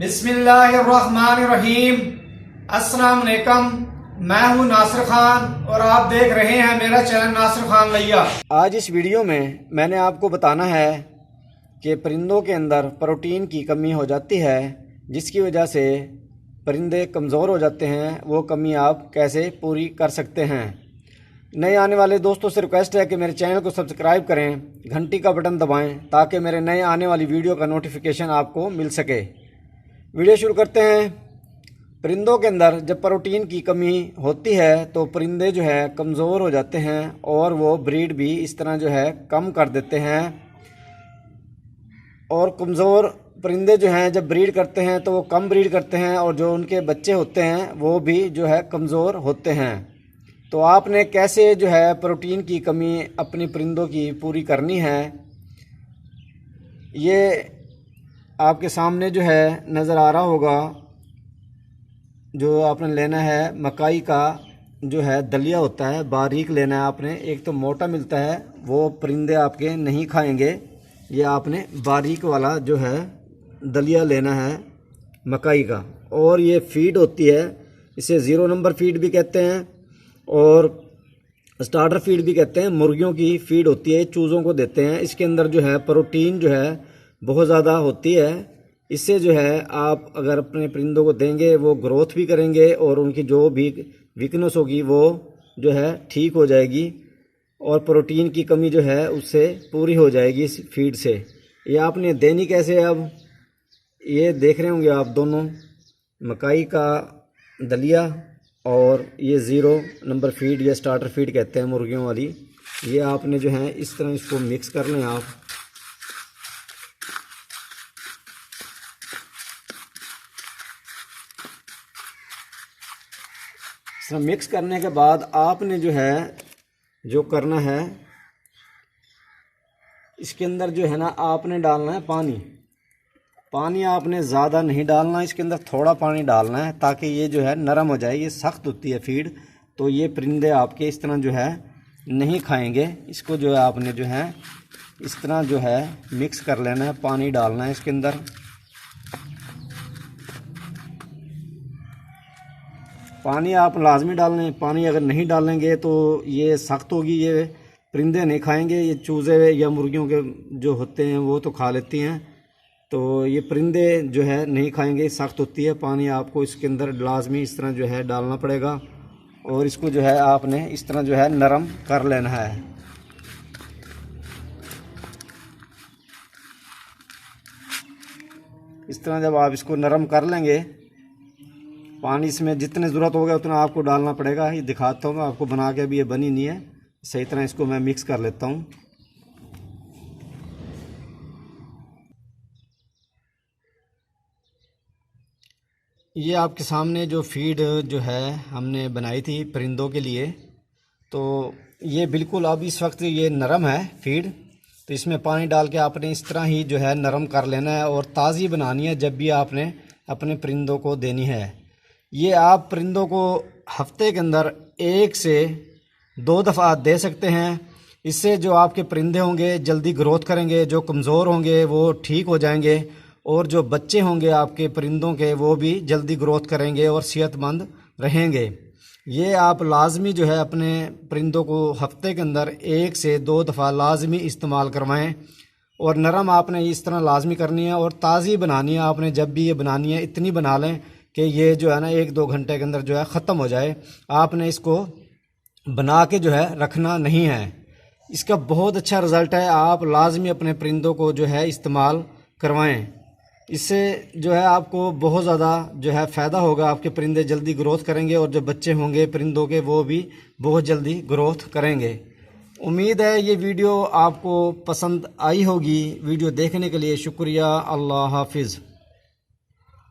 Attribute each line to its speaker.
Speaker 1: बिस्मिल्लाहिर्रहमानिर्रहीम। अस्सलाम वालेकुम। मैं हूं नासिर खान और आप देख रहे हैं मेरा चैनल नासिर खान लैया।
Speaker 2: आज इस वीडियो में मैंने आपको बताना है कि परिंदों के अंदर प्रोटीन की कमी हो जाती है, जिसकी वजह से परिंदे कमज़ोर हो जाते हैं। वो कमी आप कैसे पूरी कर सकते हैं। नए आने वाले दोस्तों से रिक्वेस्ट है कि मेरे चैनल को सब्सक्राइब करें, घंटी का बटन दबाएं ताकि मेरे नए आने वाली वीडियो का नोटिफिकेशन आपको मिल सके। वीडियो शुरू करते हैं। परिंदों के अंदर जब प्रोटीन की कमी होती है तो परिंदे जो है कमज़ोर हो जाते हैं और वो ब्रीड भी इस तरह जो है कम कर देते हैं। और कमज़ोर परिंदे जो हैं जब ब्रीड करते हैं तो वो कम ब्रीड करते हैं और जो उनके बच्चे होते हैं वो भी जो है कमज़ोर होते हैं। तो आपने कैसे जो है प्रोटीन की कमी अपनी परिंदों की पूरी करनी है, ये आपके सामने जो है नज़र आ रहा होगा। जो आपने लेना है मकाई का जो है दलिया होता है, बारीक लेना है आपने। एक तो मोटा मिलता है, वो परिंदे आपके नहीं खाएंगे। ये आपने बारीक वाला जो है दलिया लेना है मकाई का। और ये फीड होती है, इसे 0 नंबर फीड भी कहते हैं और स्टार्टर फीड भी कहते हैं। मुर्गियों की फीड होती है, चूज़ों को देते हैं। इसके अंदर जो है प्रोटीन जो है बहुत ज़्यादा होती है। इससे जो है आप अगर अपने परिंदों को देंगे वो ग्रोथ भी करेंगे और उनकी जो भी वीकनेस होगी वो जो है ठीक हो जाएगी और प्रोटीन की कमी जो है उससे पूरी हो जाएगी इस फीड से। ये आपने देनी कैसे है, अब ये देख रहे होंगे आप दोनों, मकाई का दलिया और ये 0 नंबर फीड या स्टार्टर फीड कहते हैं मुर्गियों वाली। ये आपने जो है इस तरह इसको मिक्स कर लें आप। मिक्स करने के बाद आपने जो है जो करना है, इसके अंदर जो है ना आपने डालना है पानी। पानी आपने ज़्यादा नहीं डालना, इसके अंदर थोड़ा पानी डालना है ताकि ये जो है नरम हो जाए। ये सख्त होती है फीड, तो ये परिंदे आपके इस तरह जो है नहीं खाएंगे। इसको जो है आपने जो है इस तरह जो है मिक्स कर लेना है, पानी डालना है इसके अंदर। पानी आप लाजमी डालें, पानी अगर नहीं डालेंगे तो ये सख्त होगी, ये परिंदे नहीं खाएंगे। ये चूज़े या मुर्गियों के जो होते हैं वो तो खा लेती हैं, तो ये परिंदे जो है नहीं खाएंगे, सख्त होती है। पानी आपको इसके अंदर लाजमी इस तरह जो है डालना पड़ेगा और इसको जो है आपने इस तरह जो है नरम कर लेना है। इस तरह जब आप इसको नरम कर लेंगे, पानी इसमें जितने ज़रूरत होगा उतना आपको डालना पड़ेगा। ये दिखाता हूँ मैं आपको बना के, अभी ये बनी नहीं है। सही तरह इसको मैं मिक्स कर लेता हूँ। ये आपके सामने जो फीड जो है हमने बनाई थी परिंदों के लिए, तो ये बिल्कुल अब इस वक्त ये नरम है फीड। तो इसमें पानी डाल के आपने इस तरह ही जो है नरम कर लेना है और ताज़ी बनानी है जब भी आपने अपने परिंदों को देनी है। ये आप परिंदों को हफ्ते के अंदर 1 से 2 दफ़ा दे सकते हैं। इससे जो आपके परिंदे होंगे जल्दी ग्रोथ करेंगे, जो कमज़ोर होंगे वो ठीक हो जाएंगे और जो बच्चे होंगे आपके परिंदों के वो भी जल्दी ग्रोथ करेंगे और सेहतमंद रहेंगे। ये आप लाजमी जो है अपने परिंदों को हफ्ते के अंदर 1 से 2 दफ़ा लाजमी इस्तेमाल करवाएं। और नरम आपने इस तरह लाजमी करनी है और ताज़ी बनानी है आपने। जब भी ये बनानी है इतनी बना लें कि ये जो है ना 1-2 घंटे के अंदर जो है ख़त्म हो जाए। आपने इसको बना के जो है रखना नहीं है। इसका बहुत अच्छा रिज़ल्ट है। आप लाजमी अपने परिंदों को जो है इस्तेमाल करवाएं। इससे जो है आपको बहुत ज़्यादा जो है फ़ायदा होगा। आपके परिंदे जल्दी ग्रोथ करेंगे और जो बच्चे होंगे परिंदों के वो भी बहुत जल्दी ग्रोथ करेंगे। उम्मीद है ये वीडियो आपको पसंद आई होगी। वीडियो देखने के लिए शुक्रिया। अल्लाह हाफिज़।